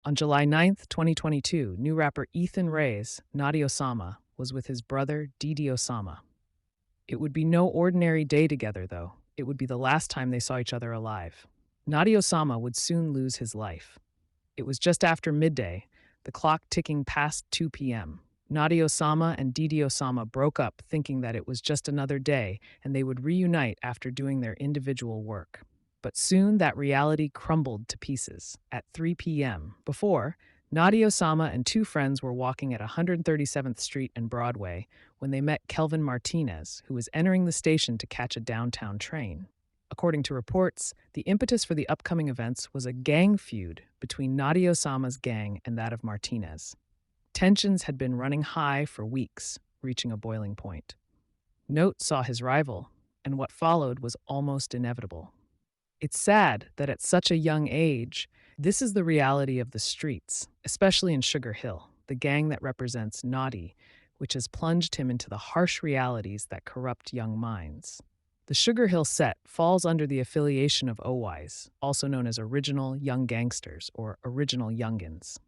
On July 9th, 2022, new rapper Ethan Reyes, Notti Osama, was with his brother DD Osama. It would be no ordinary day together, though. It would be the last time they saw each other alive. Notti Osama would soon lose his life. It was just after midday, the clock ticking past 2 p.m. Notti Osama and DD Osama broke up, thinking that it was just another day and they would reunite after doing their individual work. But soon that reality crumbled to pieces. At 3 p.m. before, Notti Osama and two friends were walking at 137th Street and Broadway when they met Kelvin Martinez, who was entering the station to catch a downtown train. According to reports, the impetus for the upcoming events was a gang feud between Notti Osama's gang and that of Martinez. Tensions had been running high for weeks, reaching a boiling point. Note saw his rival, and what followed was almost inevitable. It's sad that at such a young age, this is the reality of the streets, especially in Sugar Hill, the gang that represents Notti, which has plunged him into the harsh realities that corrupt young minds. The Sugar Hill set falls under the affiliation of OYs, also known as Original Young Gangsters or Original Youngins.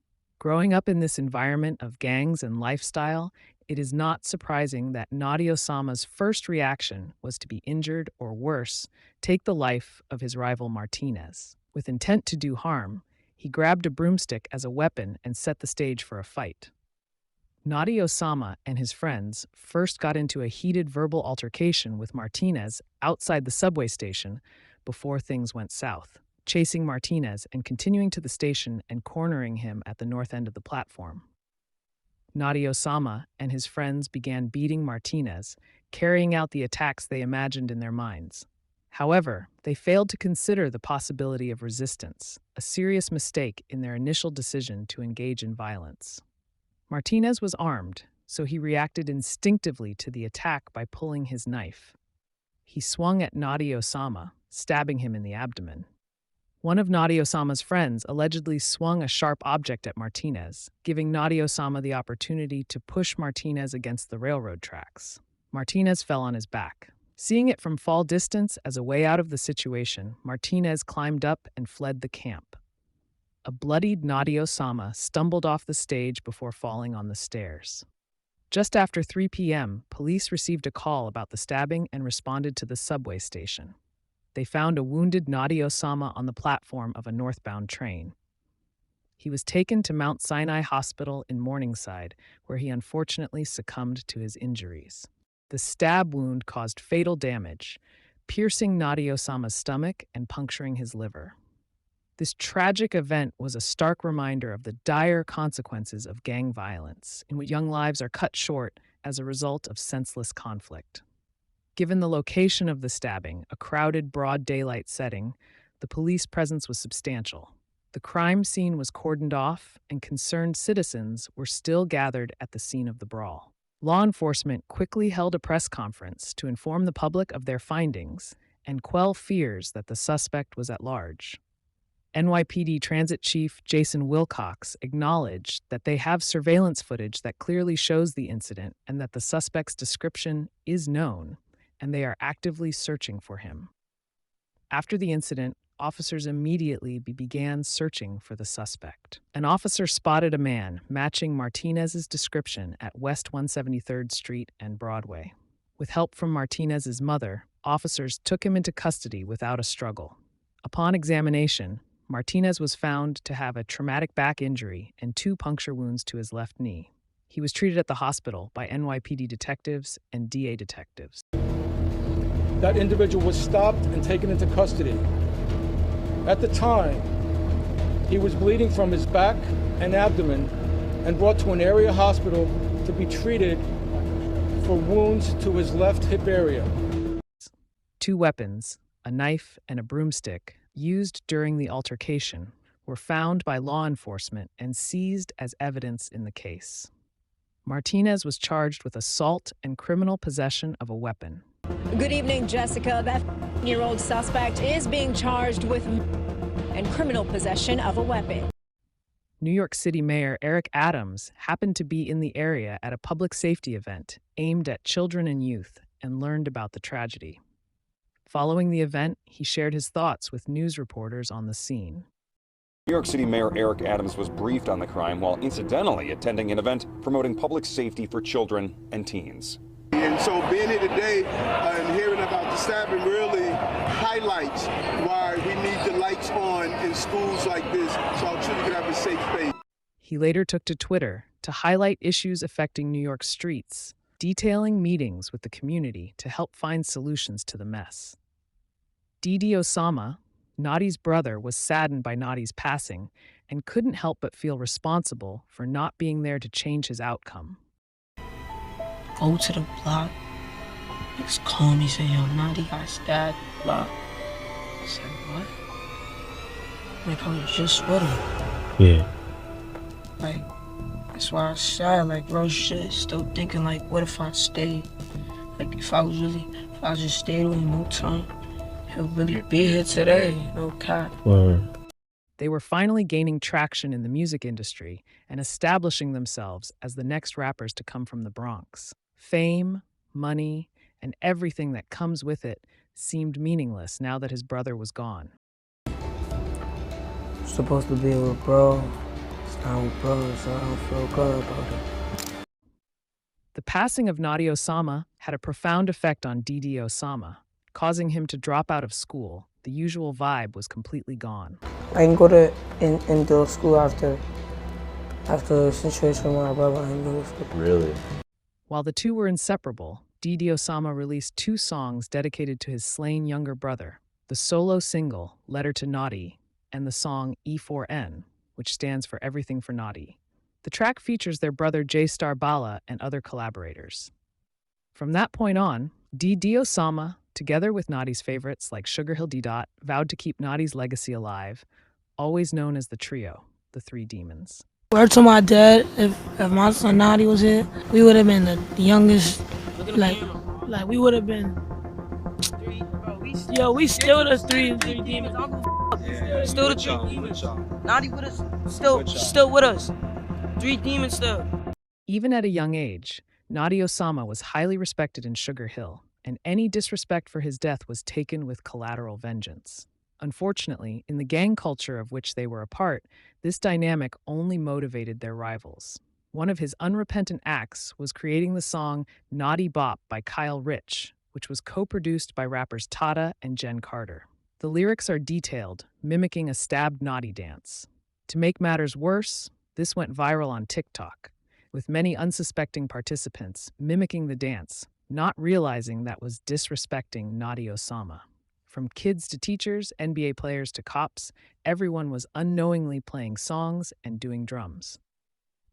Growing up in this environment of gangs and lifestyle, it is not surprising that Notti Osama's first reaction was to be injured or worse, take the life of his rival Martinez. With intent to do harm, he grabbed a broomstick as a weapon and set the stage for a fight. Notti Osama and his friends first got into a heated verbal altercation with Martinez outside the subway station before things went south, chasing Martinez and continuing to the station and cornering him at the north end of the platform. Notti Osama and his friends began beating Martinez, carrying out the attacks they imagined in their minds. However, they failed to consider the possibility of resistance, a serious mistake in their initial decision to engage in violence. Martinez was armed, so he reacted instinctively to the attack by pulling his knife. He swung at Notti Osama, stabbing him in the abdomen. One of Notti Osama's friends allegedly swung a sharp object at Martinez, giving Notti Osama the opportunity to push Martinez against the railroad tracks. Martinez fell on his back. Seeing it from fall distance as a way out of the situation, Martinez climbed up and fled the camp. A bloodied Notti Osama stumbled off the stage before falling on the stairs. Just after 3 p.m., police received a call about the stabbing and responded to the subway station. They found a wounded Notti Osama on the platform of a northbound train. He was taken to Mount Sinai Hospital in Morningside, where he unfortunately succumbed to his injuries. The stab wound caused fatal damage, piercing Notti Osama's stomach and puncturing his liver. This tragic event was a stark reminder of the dire consequences of gang violence, in which young lives are cut short as a result of senseless conflict. Given the location of the stabbing, a crowded, broad daylight setting, the police presence was substantial. The crime scene was cordoned off, and concerned citizens were still gathered at the scene of the brawl. Law enforcement quickly held a press conference to inform the public of their findings and quell fears that the suspect was at large. NYPD Transit Chief Jason Wilcox acknowledged that they have surveillance footage that clearly shows the incident and that the suspect's description is known, and they are actively searching for him. After the incident, officers immediately began searching for the suspect. An officer spotted a man matching Martinez's description at West 173rd Street and Broadway. With help from Martinez's mother, officers took him into custody without a struggle. Upon examination, Martinez was found to have a traumatic back injury and 2 puncture wounds to his left knee. He was treated at the hospital by NYPD detectives and DA detectives. That individual was stopped and taken into custody. At the time, he was bleeding from his back and abdomen and brought to an area hospital to be treated for wounds to his left hip area. 2 weapons, a knife and a broomstick, used during the altercation, were found by law enforcement and seized as evidence in the case. Martinez was charged with assault and criminal possession of a weapon. Good evening, Jessica. That 15-year-old suspect is being charged with and criminal possession of a weapon. New York City Mayor Eric Adams happened to be in the area at a public safety event aimed at children and youth and learned about the tragedy. Following the event, he shared his thoughts with news reporters on the scene. New York City Mayor Eric Adams was briefed on the crime while incidentally attending an event promoting public safety for children and teens. And so being here today and hearing about the stabbing really highlights why we need the lights on in schools like this so our children can have a safe space. He later took to Twitter to highlight issues affecting New York streets, detailing meetings with the community to help find solutions to the mess. DD Osama, Notti's brother, was saddened by Notti's passing and couldn't help but feel responsible for not being there to change his outcome. Go to the block, just call me, say, yo, Notti got stabbed, block. I said, what? Like, I was just with him. Yeah. Like, that's why I said, like, real shit, still thinking, like, what if I stayed? Like, if I just stayed with him no time, he'll really be here today, no cap. Word. They were finally gaining traction in the music industry and establishing themselves as the next rappers to come from the Bronx. Fame, money, and everything that comes with it seemed meaningless now that his brother was gone. Supposed to be with bro. It's not with bro, so I don't feel good about it. The passing of Notti Osama had a profound effect on DD Osama, causing him to drop out of school. The usual vibe was completely gone. I can go to indoor school after the situation with my brother. I can go to school. Really? While the two were inseparable, DD Osama released 2 songs dedicated to his slain younger brother, the solo single, Letter to Notti, and the song E4N, which stands for Everything for Notti. The track features their brother J-Star Bala and other collaborators. From that point on, DD Osama, together with Notti's favorites like Sugar Hill D-Dot, vowed to keep Notti's legacy alive, always known as the trio, the Three Demons. Word to my dad, if my son Notti was here, we would have been the youngest, like we would have been, yo, we still the three demons. Still the three demons. Notti with us, still with us. 3 demons still. Even at a young age, Notti Osama was highly respected in Sugar Hill, and any disrespect for his death was taken with collateral vengeance. Unfortunately, in the gang culture of which they were a part, this dynamic only motivated their rivals. One of his unrepentant acts was creating the song Naughty Bop by Kyle Rich, which was co-produced by rappers Tata and Jen Carter. The lyrics are detailed, mimicking a stabbed Naughty dance. To make matters worse, this went viral on TikTok, with many unsuspecting participants mimicking the dance, not realizing that was disrespecting Notti Osama. From kids to teachers, NBA players to cops, everyone was unknowingly playing songs and doing drums.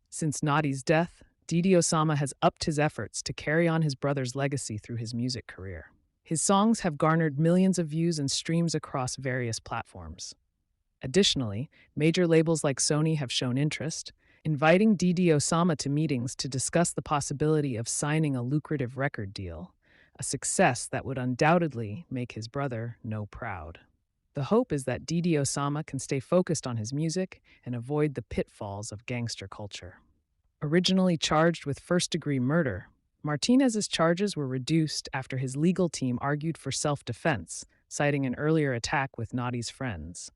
Since Notti's death, DD Osama has upped his efforts to carry on his brother's legacy through his music career. His songs have garnered millions of views and streams across various platforms. Additionally, major labels like Sony have shown interest, inviting DD Osama to meetings to discuss the possibility of signing a lucrative record deal, a success that would undoubtedly make his brother no proud. The hope is that DD Osama can stay focused on his music and avoid the pitfalls of gangster culture. Originally charged with first-degree murder, Martinez's charges were reduced after his legal team argued for self-defense, citing an earlier attack with Notti's friends.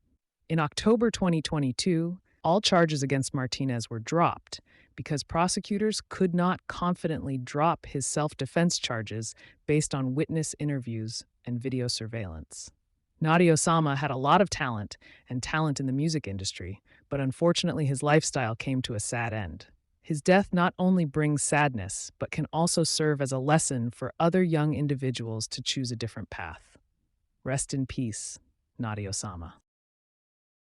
In October 2022, all charges against Martinez were dropped because prosecutors could not confidently drop his self-defense charges based on witness interviews and video surveillance. Notti Osama had a lot of talent and talent in the music industry, but unfortunately his lifestyle came to a sad end. His death not only brings sadness, but can also serve as a lesson for other young individuals to choose a different path. Rest in peace, Notti Osama.